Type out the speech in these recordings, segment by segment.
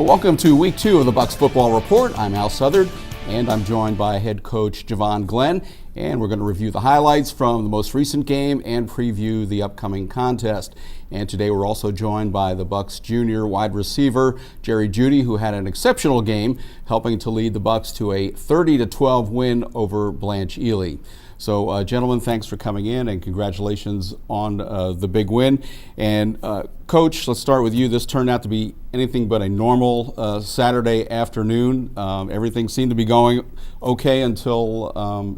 Welcome to week 2 of the Bucs Football Report. I'm Al Southard, and I'm joined by head coach Jevon Glenn, and we're going to review the highlights from the most recent game and preview the upcoming contest. And today we're also joined by the Bucs junior wide receiver Jerry Jeudy, who had an exceptional game, helping to lead the Bucs to a 30-12 win over Blanche Ely. So, gentlemen, thanks for coming in, and congratulations on the big win. And, Coach, let's start with you. This turned out to be anything but a normal Saturday afternoon. Everything seemed to be going okay until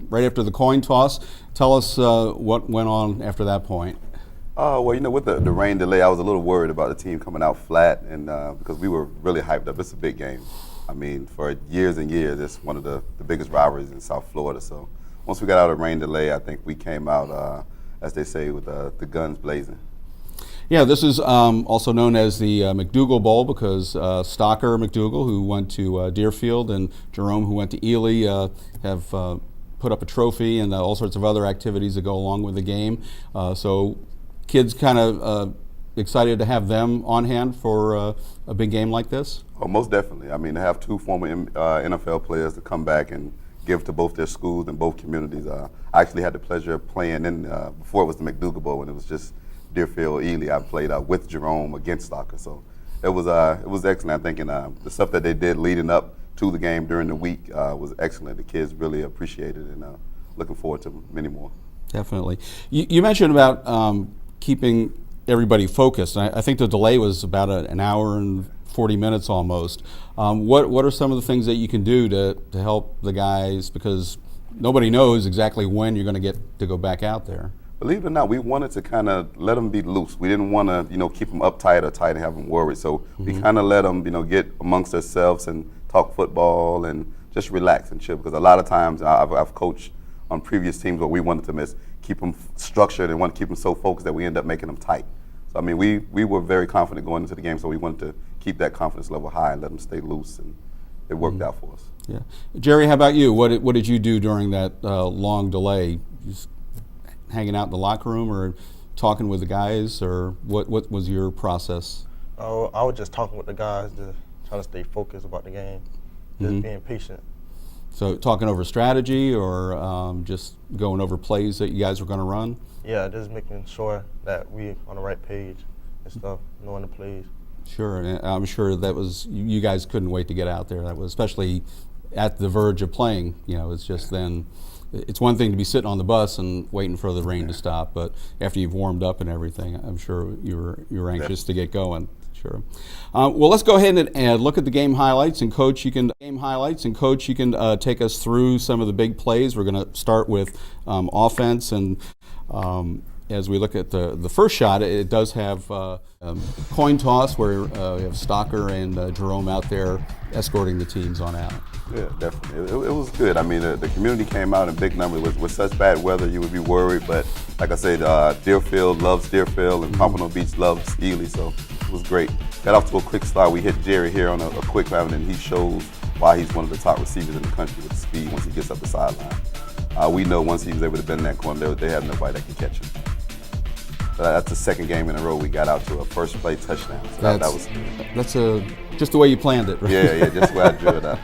right after the coin toss. Tell us what went on after that point. Well, you know, with the rain delay, I was a little worried about the team coming out flat, and because we were really hyped up. It's a big game. I mean, for years and years, it's one of the biggest rivalries in South Florida. So once we got out of rain delay, I think we came out, as they say, with the guns blazing. Yeah, this is also known as the McDougle Bowl because Stocker McDougle, who went to Deerfield, and Jerome, who went to Ely, have put up a trophy and all sorts of other activities that go along with the game. So kids kind of excited to have them on hand for a big game like this? Oh, most definitely. I mean, to have two former NFL players to come back and give to both their schools and both communities. I actually had the pleasure of playing in, before it was the McDougle Bowl, when it was just Deerfield, Ely. I played with Jerome against Stocker. So it was excellent. I think the stuff that they did leading up to the game during the week was excellent. The kids really appreciated it, and looking forward to many more. Definitely. You mentioned about keeping everybody focused. I think the delay was about an hour and 40 minutes almost. What are some of the things that you can do to help the guys, because nobody knows exactly when you're going to get to go back out there? Believe it or not, we wanted to kind of let them be loose. We didn't want to, keep them uptight or tight and have them worried. So we kind of let them, get amongst themselves and talk football and just relax and chill. Because a lot of times I've coached on previous teams where we wanted to keep them structured and want to keep them so focused that we end up making them tight. So I mean, we were very confident going into the game, so we wanted to keep that confidence level high and let them stay loose, and it worked out for us. Yeah, Jerry, how about you? What did you do during that long delay? Just hanging out in the locker room, or talking with the guys, or what was your process? Oh, I was just talking with the guys, just trying to stay focused about the game, just being patient. So talking over strategy, or just going over plays that you guys were going to run? Yeah, just making sure that we on the right page and stuff, knowing the plays. Sure, and I'm sure that was, you guys couldn't wait to get out there. That was especially at the verge of playing. It's just then, it's one thing to be sitting on the bus and waiting for the rain to stop, but after you've warmed up and everything, I'm sure you were anxious to get going. Sure. Well, let's go ahead and look at the game highlights, and Coach, you can take us through some of the big plays. We're going to start with offense, and as we look at the first shot, it does have coin toss where we have Stocker and Jerome out there escorting the teams on out. Yeah, definitely. It was good. I mean, the community came out in big numbers. With such bad weather, you would be worried. But like I said, Deerfield loves Deerfield, and Pompano Beach loves Ely, so it was great. Got off to a quick start. We hit Jerry here on a quick round, and he shows why he's one of the top receivers in the country with speed once he gets up the sideline. We know once he was able to bend that corner, they have nobody that can catch him. That's the second game in a row we got out to a first play touchdown. So that was good. That's just the way you planned it, right? Yeah, just the way I drew it up.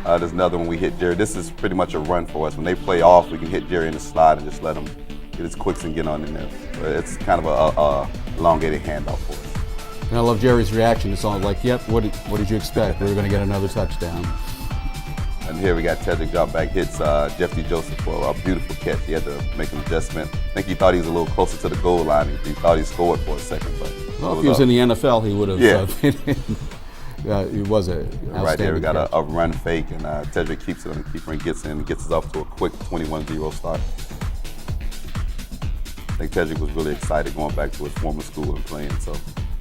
There's another one we hit Jerry. This is pretty much a run for us. When they play off, we can hit Jerry in the slide and just let him get his quicks and get on in there. But it's kind of a elongated handoff for us. And I love Jerry's reaction. It's all like, yep, what did you expect? We were going to get another touchdown. And here we got Tedrick drop back, hits Jeffrey Joseph for a beautiful catch. He had to make an adjustment. I think he thought he was a little closer to the goal line. He thought he scored for a second. But well, if he was in the NFL, he would have been in. It was a right there. We got a run fake, and Tedrick keeps it on the keeper and gets us off to a quick 21-0 start. I think Tedrick was really excited going back to his former school and playing. So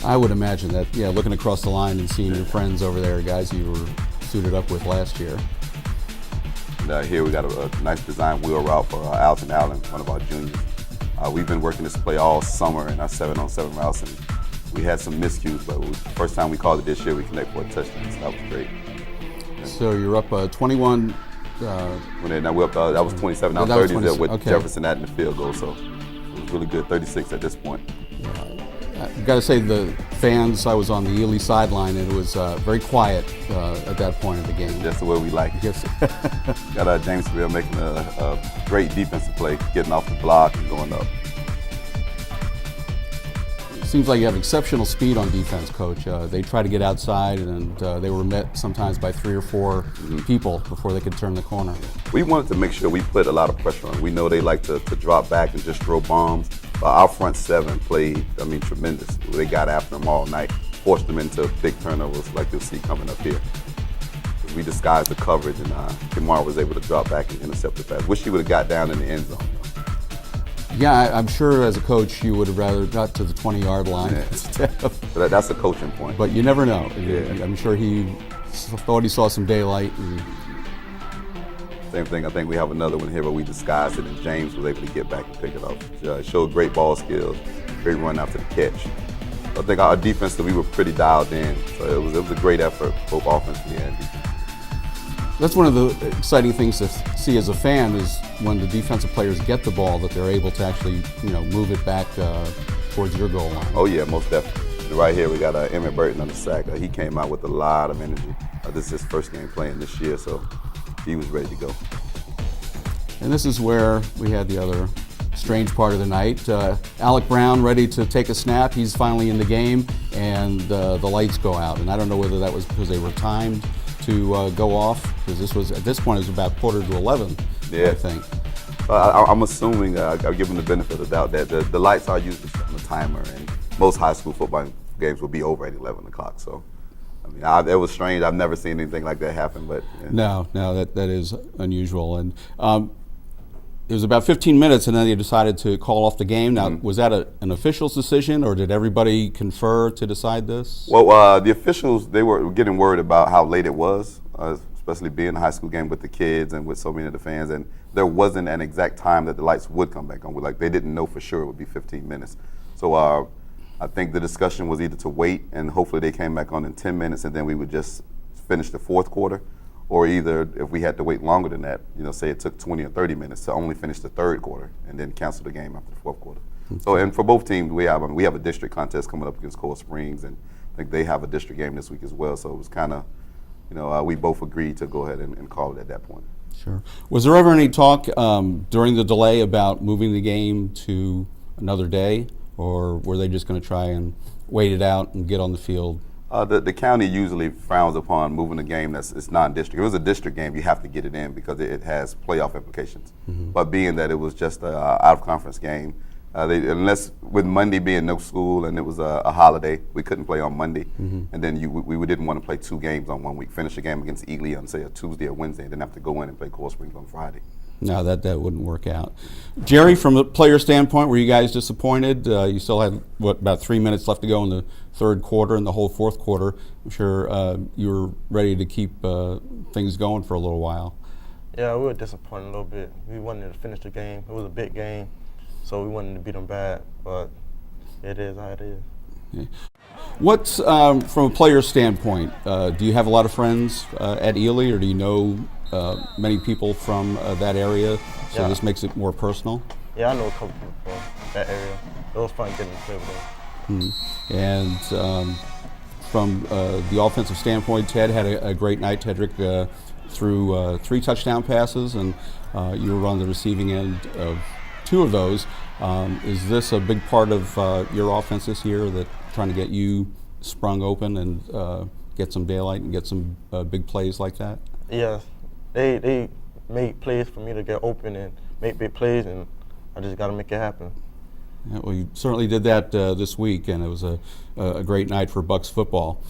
I would imagine that. Yeah, looking across the line and seeing your friends over there, guys you were suited up with last year. And here we got a nice design wheel route for Alton Allen, one of our juniors. We've been working this play all summer in our 7-on-7 routes, and we had some miscues, but the first time we called it this year, we connected for a touchdown, so that was great. So you're up 21. Now we're up, that was 27, now 30 there with Jefferson adding the field goal, so it was really good, 36 at this point. Yeah. I've got to say, the fans, I was on the Ely sideline, and it was very quiet at that point of the game. That's the way we like it. Yes. Got Jamesville making a great defensive play, getting off the block and going up. It seems like you have exceptional speed on defense, Coach. They try to get outside, and they were met sometimes by 3 or 4 people before they could turn the corner. We wanted to make sure we put a lot of pressure on. We know they like to drop back and just throw bombs. Our front 7 played, tremendous. They got after them all night, forced them into big turnovers like you'll see coming up here. We disguised the coverage, and Kamar was able to drop back and intercept the pass. Wish he would have got down in the end zone, though. Yeah, I'm sure as a coach you would have rather got to the 20-yard line instead of. But that's a coaching point. But you never know. Yeah. I'm sure he thought he saw some daylight. Same thing. I think we have another one here where we disguised it, and James was able to get back and pick it off. Showed great ball skills, great run after the catch. I think our defense, we were pretty dialed in. So it was a great effort, both offensively and defensively. That's one of the exciting things to see as a fan is when the defensive players get the ball that they're able to actually, move it back towards your goal line. Oh yeah, most definitely. Right here we got Emmett Burton on the sack. He came out with a lot of energy. This is his first game playing this year, so he was ready to go. And this is where we had the other strange part of the night. Alec Brown ready to take a snap. He's finally in the game, and the lights go out. And I don't know whether that was because they were timed to go off, because at this point it was about 11:15, yeah. I think. I'm assuming, I'll give them the benefit of the doubt, that the lights are usually set on the timer, and most high school football games will be over at 11 o'clock. So, it was strange. I've never seen anything like that happen. But yeah. No, that is unusual. And it was about 15 minutes, and then they decided to call off the game. Now, was that an official's decision, or did everybody confer to decide this? Well, the officials, they were getting worried about how late it was, especially being a high school game with the kids and with so many of the fans. And there wasn't an exact time that the lights would come back on. They didn't know for sure it would be 15 minutes. So I think the discussion was either to wait and hopefully they came back on in 10 minutes and then we would just finish the fourth quarter, or either if we had to wait longer than that, say it took 20 or 30 minutes to only finish the third quarter and then cancel the game after the fourth quarter. So, and for both teams, we have a district contest coming up against Coral Springs, and I think they have a district game this week as well. So it was kind of, we both agreed to go ahead and call it at that point. Sure. Was there ever any talk during the delay about moving the game to another day, or were they just going to try and wait it out and get on the field? The county usually frowns upon moving a game it's non-district. If it was a district game, you have to get it in because it has playoff implications. But being that it was just an out-of-conference game, unless with Monday being no school and it was a holiday, we couldn't play on Monday. And then we didn't want to play 2 games on 1 week. Finish a game against Ely on, say, a Tuesday or Wednesday, and then have to go in and play Coral Springs on Friday. No, that wouldn't work out. Jerry, from a player standpoint, were you guys disappointed? You still had, about 3 minutes left to go in the third quarter and the whole fourth quarter. I'm sure you were ready to keep things going for a little while. Yeah, we were disappointed a little bit. We wanted to finish the game. It was a big game, so we wanted to beat them bad, but it is how it is. Okay. What's, from a player standpoint, do you have a lot of friends at Ely, or do you know many people from that area, so this makes it more personal? Yeah, I know a couple people from that area. It was fun getting to play with them. And from the offensive standpoint, Ted had a great night. Tedrick threw 3 touchdown passes, and you were on the receiving end of 2 of those. Is this a big part of your offense this year, that trying to get you sprung open and get some daylight and get some big plays like that? Yes. They made plays for me to get open and make big plays, and I just got to make it happen. Yeah, well, you certainly did that this week, and it was a great night for Bucks football.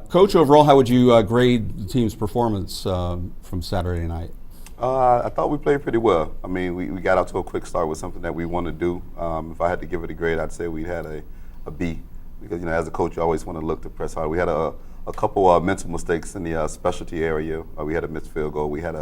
Coach, overall, how would you grade the team's performance from Saturday night? I thought we played pretty well. We got out to a quick start with something that we want to do. If I had to give it a grade, I'd say we had a B, because as a coach, you always want to look to press hard. We had a couple mental mistakes in the specialty area. We had a missed field goal. We had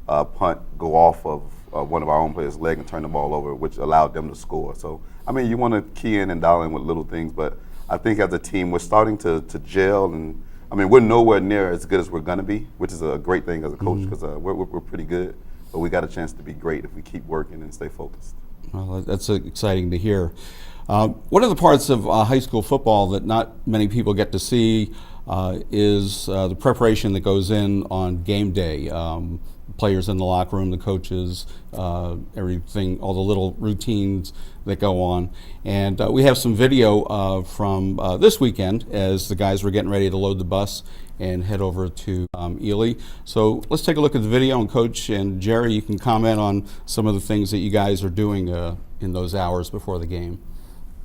a punt go off of one of our own players' leg and turn the ball over, which allowed them to score. So, you want to key in and dial in with little things, but I think as a team, we're starting to gel, and we're nowhere near as good as we're going to be, which is a great thing as a coach, because we're pretty good, but we got a chance to be great if we keep working and stay focused. Well, that's exciting to hear. One of the parts of high school football that not many people get to see is the preparation that goes in on game day. Players in the locker room, the coaches, everything, all the little routines that go on. And we have some video from this weekend as the guys were getting ready to load the bus and head over to Ely. So let's take a look at the video, and Coach and Jerry, you can comment on some of the things that you guys are doing in those hours before the game.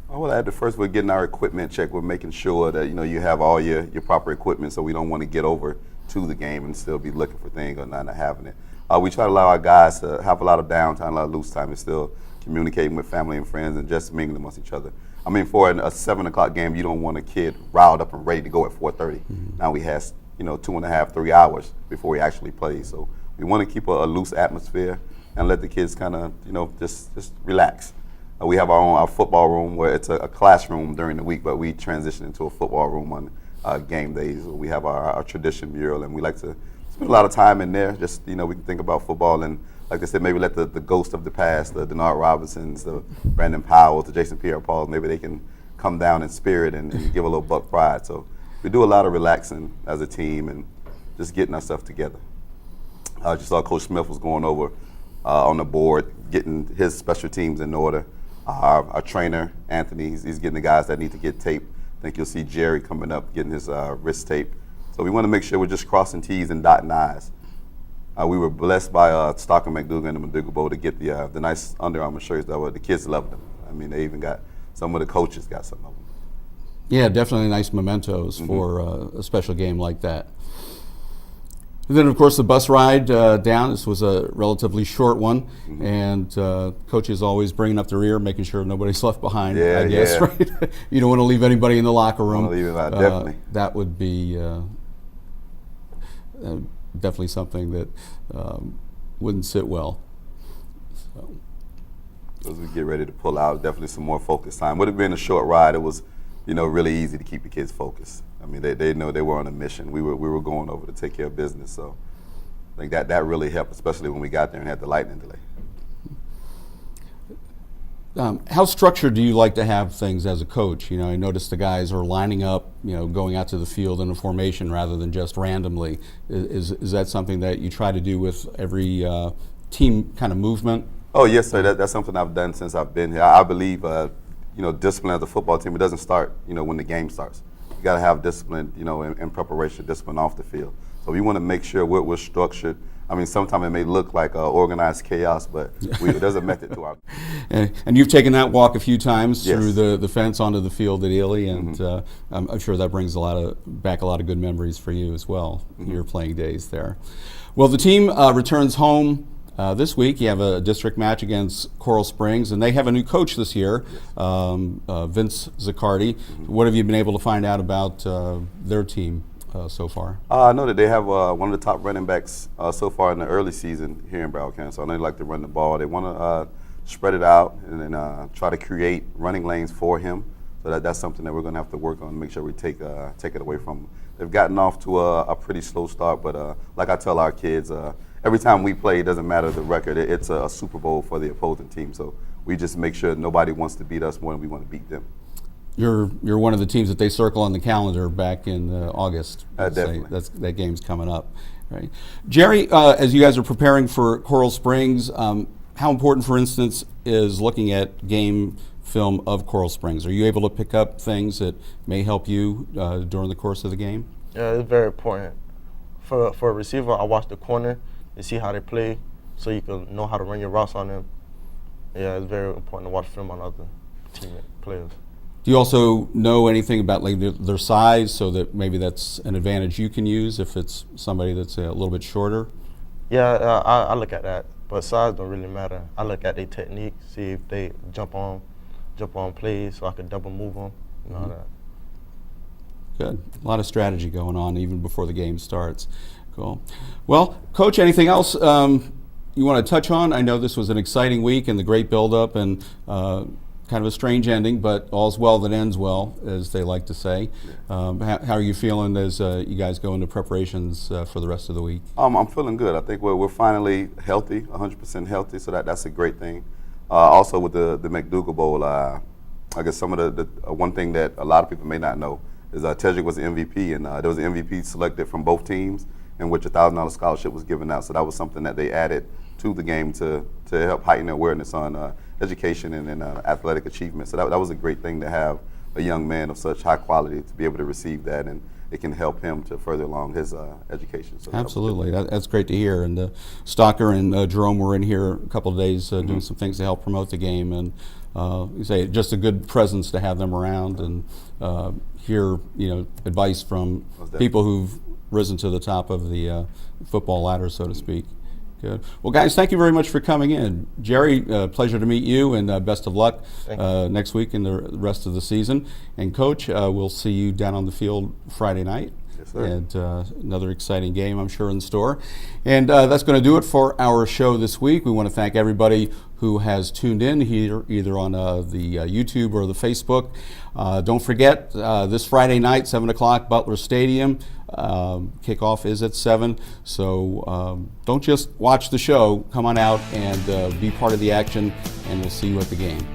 Well, at the first, we're getting our equipment checked. We're making sure that you have all your proper equipment, so we don't want to get over to the game and still be looking for things or not having it. We try to allow our guys to have a lot of downtime, a lot of loose time, and still communicating with family and friends and just mingling amongst each other. I mean, for a 7 o'clock game, you don't want a kid riled up and ready to go at 4:30. Now he has 2.5, 3 hours before he actually plays. So we want to keep a loose atmosphere and let the kids kind of just relax. We have our football room where it's a classroom during the week, but we transition into a football room on game days. We have our tradition mural, and we like to spend a lot of time in there. Just we can think about football, and like I said, maybe let the ghost of the past, the Denard Robinsons, the Brandon Powells, the Jason Pierre-Pauls, maybe they can come down in spirit and give a little Buck pride. So we do a lot of relaxing as a team and just getting our stuff together. I just saw Coach Smith was going over on the board, getting his special teams in order. Our trainer, Anthony, he's getting the guys that need to get taped. I think you'll see Jerry coming up, getting his wrist tape. So we want to make sure we're just crossing T's and dotting I's. We were blessed by Stock and McDougle and the McDougle Bowl to get the nice Under Armour shirts. The kids loved them. I mean, they even got, some of the coaches got some of them. Yeah, definitely nice mementos for a special game like that. And then, of course, the bus ride down. This was a relatively short one, and coaches always bringing up the rear, making sure nobody's left behind, I guess, right? You don't want to leave anybody in the locker room. Definitely. That would be definitely something that wouldn't sit well. So. As we get ready to pull out, definitely some more focus time. Would have been a short ride. It was, really easy to keep the kids focused. I mean, they know they were on a mission. We were going over to take care of business, so I think that really helped, especially when we got there and had the lightning delay. How structured do you like to have things as a coach? I noticed the guys are lining up, going out to the field in a formation rather than just randomly. Is that something that you try to do with every team kind of movement? Oh, yes, sir. That's something I've done since I've been here. I believe, discipline as a football team, it doesn't start, when the game starts. You got to have discipline, in preparation, discipline off the field. So we want to make sure we're structured. I mean, sometimes it may look like organized chaos, but there's a method to our. And you've taken that walk a few times through the fence onto the field at Ely, and I'm sure that brings back a lot of good memories for you as well, your playing days there. Well, the team returns home this week. You have a district match against Coral Springs, and they have a new coach this year, Vince Zaccardi. What have you been able to find out about their team so far? I know that they have one of the top running backs so far in the early season here in Broward County. So I know they like to run the ball. They want to spread it out and then try to create running lanes for him. So that's something that we're going to have to work on to make sure we take it away from them. They've gotten off to a pretty slow start, but like I tell our kids, every time we play, it doesn't matter the record. It's a Super Bowl for the opposing team. So we just make sure nobody wants to beat us more than we want to beat them. You're one of the teams that they circle on the calendar back in August. Definitely. That game's coming up, right? Jerry, as you guys are preparing for Coral Springs, how important, for instance, is looking at game film of Coral Springs? Are you able to pick up things that may help you during the course of the game? Yeah, it's very important. For a receiver, I watch the corner and see how they play so you can know how to run your routes on them. Yeah, it's very important to watch film on other teammate players. Do you also know anything about their size, so that maybe that's an advantage you can use if it's somebody that's a little bit shorter? Yeah, I look at that, but size don't really matter. I look at their technique, see if they jump on plays, so I can double move them and all that. Good. A lot of strategy going on even before the game starts. Cool. Well, Coach, anything else you want to touch on? I know this was an exciting week and the great build-up and kind of a strange ending, but all's well that ends well, as they like to say. How are you feeling as you guys go into preparations for the rest of the week? I'm feeling good. I think we're finally healthy, 100% healthy, so that's a great thing. Also with the McDougle Bowl, I guess some of the one thing that a lot of people may not know is Tedrick was the MVP, and there was an MVP selected from both teams, in which a $1,000 scholarship was given out. So that was something that they added to the game to help heighten the awareness on education and athletic achievement. So that was a great thing to have a young man of such high quality to be able to receive that, and it can help him to further along his education. So absolutely, that's great to hear. And Stalker and Jerome were in here a couple of days doing some things to help promote the game, and you say just a good presence to have them around and hear advice from people who've risen to the top of the football ladder, so to speak. Good. Well, guys, thank you very much for coming in. Jerry, pleasure to meet you, and best of luck next week and the rest of the season. And Coach, we'll see you down on the field Friday night. Yes, sir. And another exciting game, I'm sure, in store. And that's going to do it for our show this week. We want to thank everybody who has tuned in here, either on the YouTube or the Facebook. Don't forget, this Friday night, 7 o'clock, Butler Stadium. Kickoff is at 7, so don't just watch the show. Come on out and be part of the action, and we'll see you at the game.